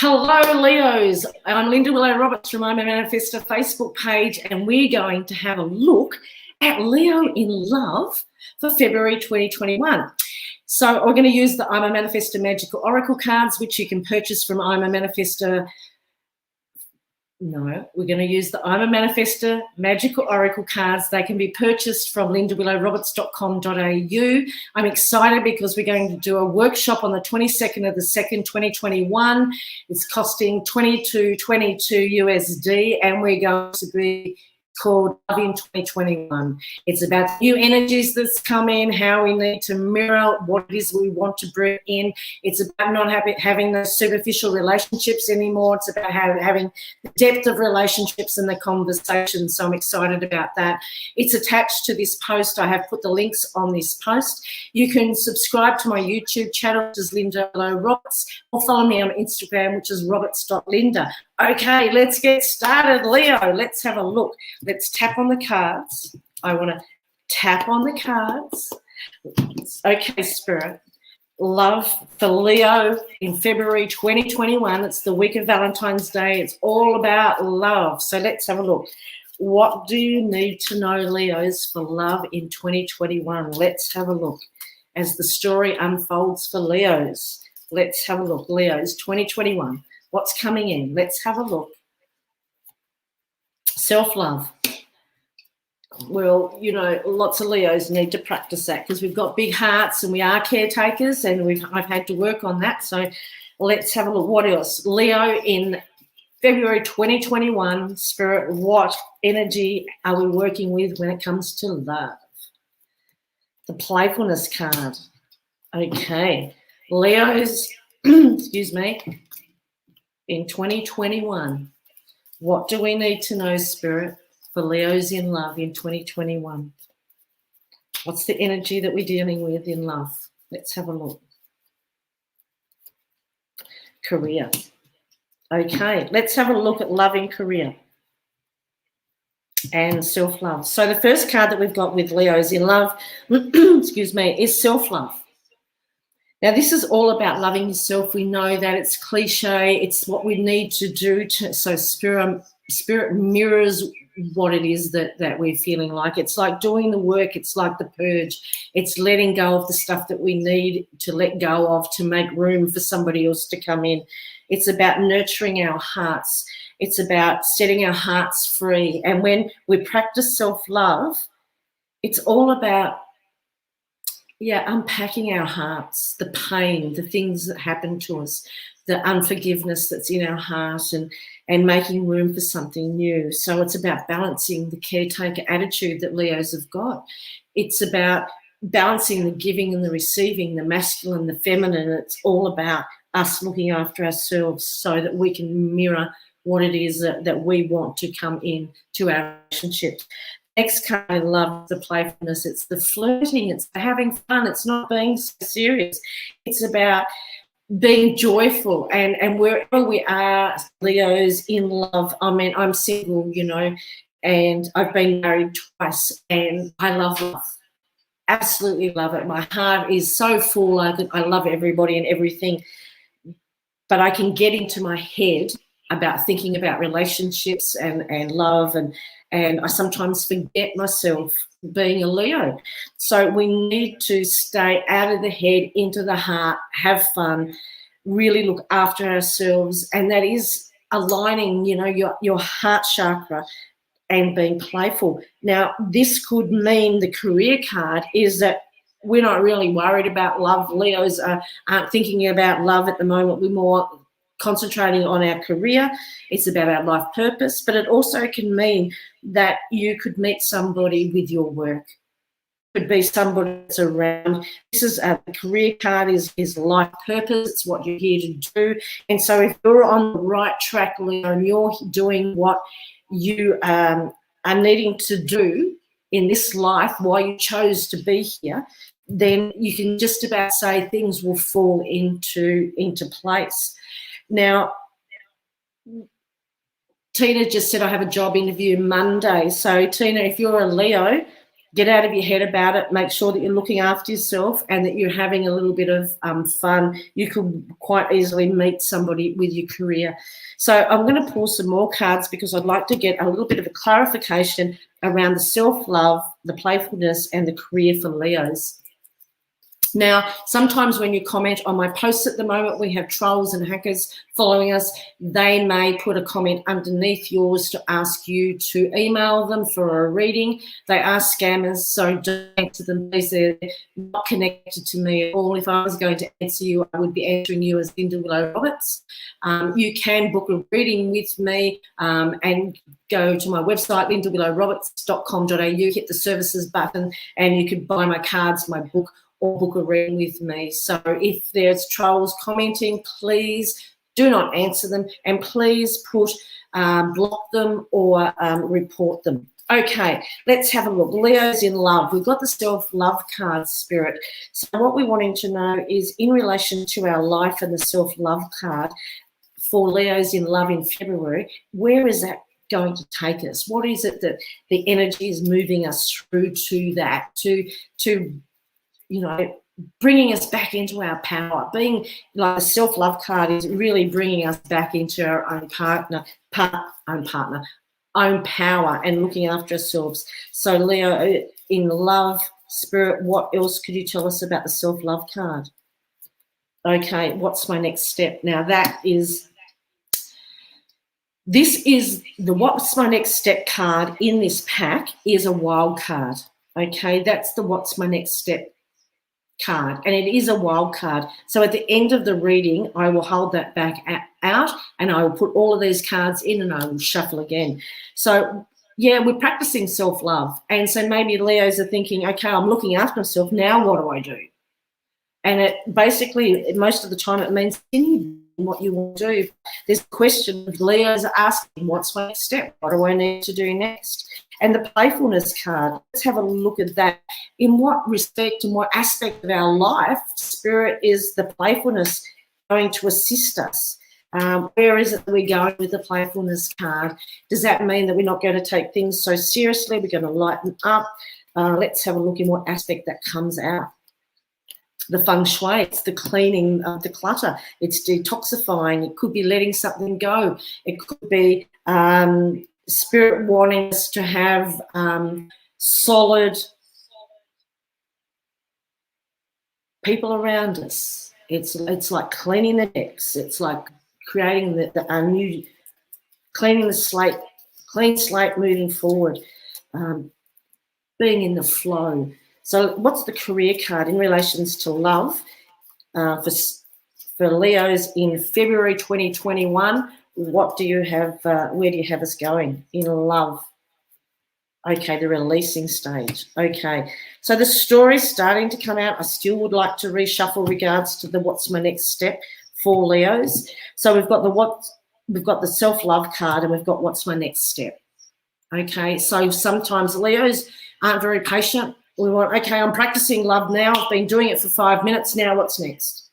Hello, Leos. I'm Linda Willow Roberts from I'm a Manifestor Facebook page, and we're going to have a look at Leo in love for February 2021. So we're going to use the I'm a Manifestor Magical Oracle cards, which you can purchase from I'm a Manifestor. No, we're going to use the I'm a Manifestor Magical Oracle cards. They can be purchased from lindawillowroberts.com.au. I'm excited because we're going to do a workshop on the 22nd of the 2nd, 2021. It's costing $22.22 USD, and we're going to be called Love in 2021. It's about new energies that's come in, how we need to mirror what it is we want to bring in. It's about not having those superficial relationships anymore. It's about having the depth of relationships and the conversation. So I'm excited about that. It's attached to this post. I have put the links on this post. You can subscribe to my YouTube channel, which is Linda Willow Roberts, or follow me on Instagram, which is roberts.linda. Okay, let's get started. Leo, let's have a look. Let's tap on the cards. I want to tap on the cards. Okay, Spirit. Love for Leo in February 2021. It's the week of Valentine's Day. It's all about love. So let's have a look. What do you need to know, Leos, for love in 2021? Let's have a look as the story unfolds for Leos. Let's have a look. Leos 2021. What's coming in? Let's have a look. Self-love. Well, you know, lots of Leos need to practice that because we've got big hearts and we are caretakers, and I've had to work on that. So let's have a look. What else? Leo in February 2021, Spirit, what energy are we working with when it comes to love? The playfulness card. Okay. Leos, excuse me, in 2021, what do we need to know, Spirit, for Leos in love in 2021? What's the energy that we're dealing with in love? Let's have a look. Career. Okay, let's have a look at love in career and self-love. So the first card that we've got with Leos in love, excuse me, is self-love. Now, this is all about loving yourself. We know that it's cliche. It's what we need to do. So spirit mirrors what it is that we're feeling like. It's like doing the work. It's like the purge. It's letting go of the stuff that we need to let go of to make room for somebody else to come in. It's about nurturing our hearts. It's about setting our hearts free. And when we practice self-love, it's all about unpacking our hearts, the pain, the things that happen to us, the unforgiveness that's in our heart, and making room for something new. So it's about balancing the caretaker attitude that Leos have got. It's about balancing the giving and the receiving, the masculine, the feminine. It's all about us looking after ourselves so that we can mirror what it is that we want to come in to our relationships. Next card, I love the playfulness. It's the flirting. It's having fun. It's not being so serious. It's about being joyful. And wherever we are, Leos in love. I mean, I'm single, you know, and I've been married twice, and I love love. Absolutely love it. My heart is so full. I love everybody and everything. But I can get into my head about thinking about relationships and love, and I sometimes forget myself being a Leo. So we need to stay out of the head, into the heart, have fun, really look after ourselves, and that is aligning, you know, your heart chakra and being playful. Now, this could mean the career card is that we're not really worried about love. Leos aren't thinking about love at the moment. We're more concentrating on our career. It's about our life purpose, but it also can mean that you could meet somebody with your work. It could be somebody that's around. This is the career card is life purpose. It's what you're here to do. And so if you're on the right track, Leo, and you're doing what you are needing to do in this life, why you chose to be here, then you can just about say things will fall into place. Now, Tina just said I have a job interview Monday. So, Tina, if you're a Leo, get out of your head about it. Make sure that you're looking after yourself and that you're having a little bit of fun. You could quite easily meet somebody with your career. So I'm going to pull some more cards because I'd like to get a little bit of a clarification around the self-love, the playfulness, and the career for Leos. Now, sometimes when you comment on my posts at the moment, we have trolls and hackers following us. They may put a comment underneath yours to ask you to email them for a reading. They are scammers, so don't answer them, please. They're not connected to me at all. If I was going to answer you, I would be answering you as Linda Willow Roberts. You can book a reading with me and go to my website, lindawillowroberts.com.au, hit the services button, and you can buy my cards, my book, or book a reading with me. So if there's trolls commenting, please do not answer them, and please block them or report them. Okay, let's have a look. Leo's in love. We've got the self-love card, Spirit. So what we're wanting to know is in relation to our life and the self-love card for Leo's in love in February, where is that going to take us? What is it that the energy is moving us through to that, to bringing us back into our power? Being like a self-love card is really bringing us back into our own own power and looking after ourselves. So Leo, in love, Spirit, what else could you tell us about the self-love card? Okay, what's my next step? Now this is the what's my next step card in this pack is a wild card. Okay, that's the what's my next step card, and it is a wild card. So at the end of the reading, I will hold that back out and I will put all of these cards in and I will shuffle again. So yeah, we're practicing self-love, and so maybe Leos are thinking, okay, I'm looking after myself, now what do I do? And it basically, most of the time, it means what you want to do. There's a question Leos are asking, what's my next step? What do I need to do next? And the playfulness card, let's have a look at that. In what respect and what aspect of our life, Spirit, is the playfulness going to assist us? Where is it that we're going with the playfulness card? Does that mean that we're not going to take things so seriously? We're going to lighten up? Let's have a look in what aspect that comes out. The feng shui, it's the cleaning of the clutter. It's detoxifying. It could be letting something go. It could be Spirit wanting us to have solid people around us. It's like cleaning the decks. It's like creating a new, cleaning the slate, clean slate moving forward, being in the flow. So what's the career card in relations to love for Leos in February 2021? What do you have, where do you have us going in love? Okay, the releasing stage. Okay, so the story's starting to come out. I still would like to reshuffle regards to the what's my next step for Leos. So we've got the self-love card and we've got what's my next step. Okay, so sometimes Leos aren't very patient. We want, okay, I'm practicing love now. I've been doing it for 5 minutes. Now what's next?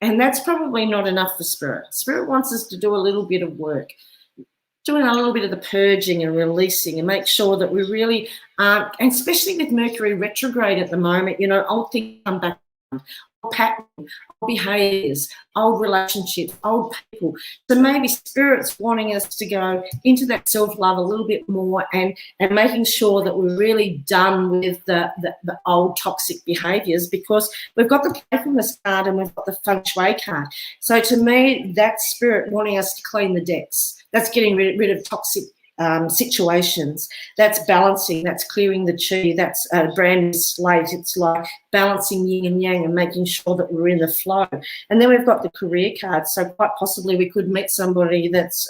And that's probably not enough for Spirit. Spirit wants us to do a little bit of work, doing a little bit of the purging and releasing, and make sure that we really aren't, and especially with Mercury retrograde at the moment, old things come back, old patterns, old behaviours, old relationships, old people. So maybe Spirit's wanting us to go into that self-love a little bit more and making sure that we're really done with the old toxic behaviours, because we've got the playfulness card and we've got the feng shui card. So to me, that's Spirit wanting us to clean the decks. That's getting rid of toxic situations. That's balancing. That's clearing the chi. That's a brand new slate. It's like balancing yin and yang and making sure that we're in the flow. And then we've got the career card. So quite possibly we could meet somebody that's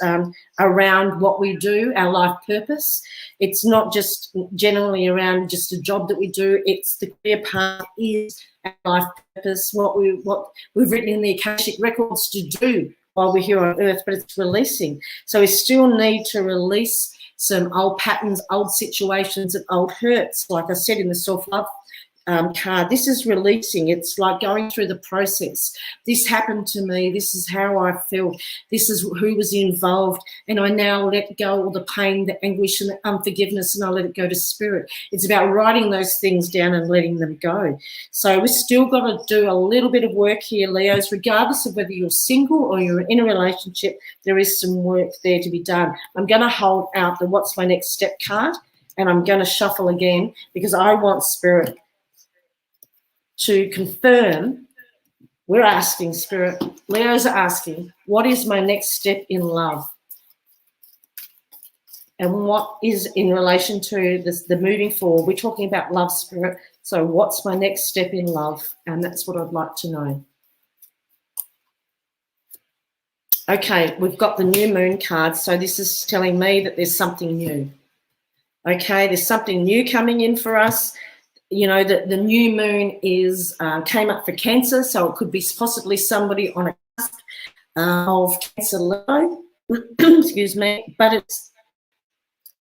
around what we do, our life purpose. It's not just generally around just a job that we do. It's the career path is our life purpose, what we've written in the Akashic records to do while we're here on earth, but it's releasing. So we still need to release some old patterns, old situations and old hurts. Like I said in the self-love card. This is releasing. It's like going through the process. This happened to me. This is how I felt. This is who was involved. And I now let go all the pain, the anguish, and the unforgiveness, and I let it go to spirit. It's about writing those things down and letting them go. So we've still got to do a little bit of work here, Leos, regardless of whether you're single or you're in a relationship. There is some work there to be done. I'm going to hold out the What's My Next Step card, and I'm going to shuffle again because I want spirit to confirm. We're asking spirit, Leo's are asking, what is my next step in love? And what is in relation to this, the moving forward? We're talking about love, spirit. So what's my next step in love? And that's what I'd like to know. Okay, we've got the new moon card. So this is telling me that there's something new. Okay, there's something new coming in for us. You know, that the new moon is came up for Cancer, so it could be possibly somebody on a cusp of Cancer Leo, excuse me, but it's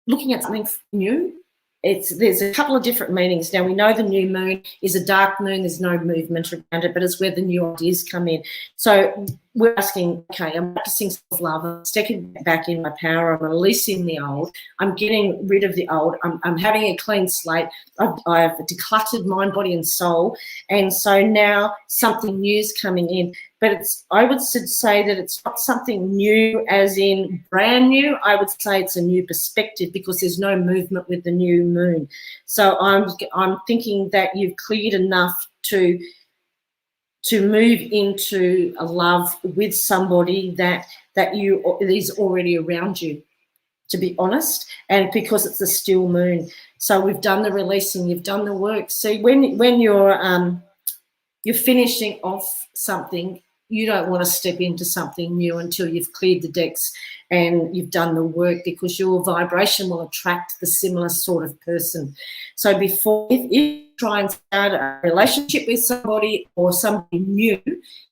looking at something new. There's a couple of different meanings. Now, we know the new moon is a dark moon. There's no movement around it, but it's where the new ideas come in. So we're asking, okay, I'm practicing self-love. I'm stepping back in my power. I'm releasing the old. I'm getting rid of the old. I'm having a clean slate. I've decluttered mind, body, and soul. And so now something new is coming in. But I would say that it's not something new as in brand new. I would say it's a new perspective because there's no movement with the new moon. So I'm thinking that you've cleared enough to move into a love with somebody that is already around you, to be honest, and because it's a still moon. So we've done the releasing, you've done the work. See, when you're finishing off something, you don't want to step into something new until you've cleared the decks and you've done the work, because your vibration will attract the similar sort of person. So before, if you try and start a relationship with somebody or somebody new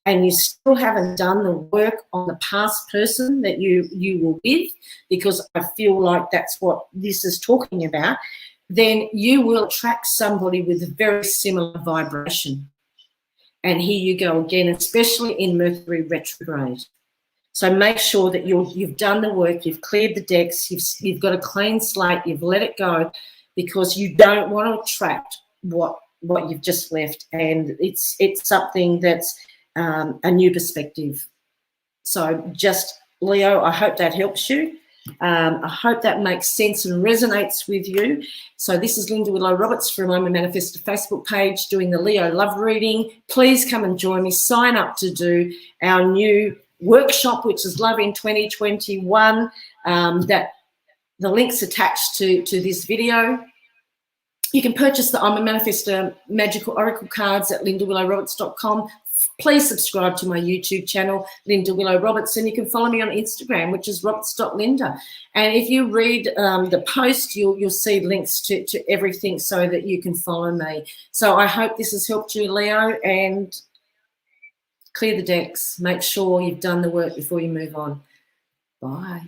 and you still haven't done the work on the past person that you were with, because I feel like that's what this is talking about, then you will attract somebody with a very similar vibration. And here you go again, especially in Mercury retrograde. So make sure that you've done the work, you've cleared the decks, you've got a clean slate, you've let it go, because you don't want to attract what you've just left. And it's something that's a new perspective. So just, Leo, I hope that helps you. I hope that makes sense and resonates with you. So this is Linda Willow Roberts from I'm a Manifestor Facebook page doing the Leo love reading. Please come and join me. Sign up to do our new workshop, which is Love in 2021. That the link's attached to this video. You can purchase the I'm a Manifestor Magical Oracle cards at lindawillowroberts.com. Please subscribe to my YouTube channel, Linda Willow Roberts, and you can follow me on Instagram, which is roberts.linda. And if you read the post, you'll see links to everything so that you can follow me. So I hope this has helped you, Leo, and clear the decks. Make sure you've done the work before you move on. Bye.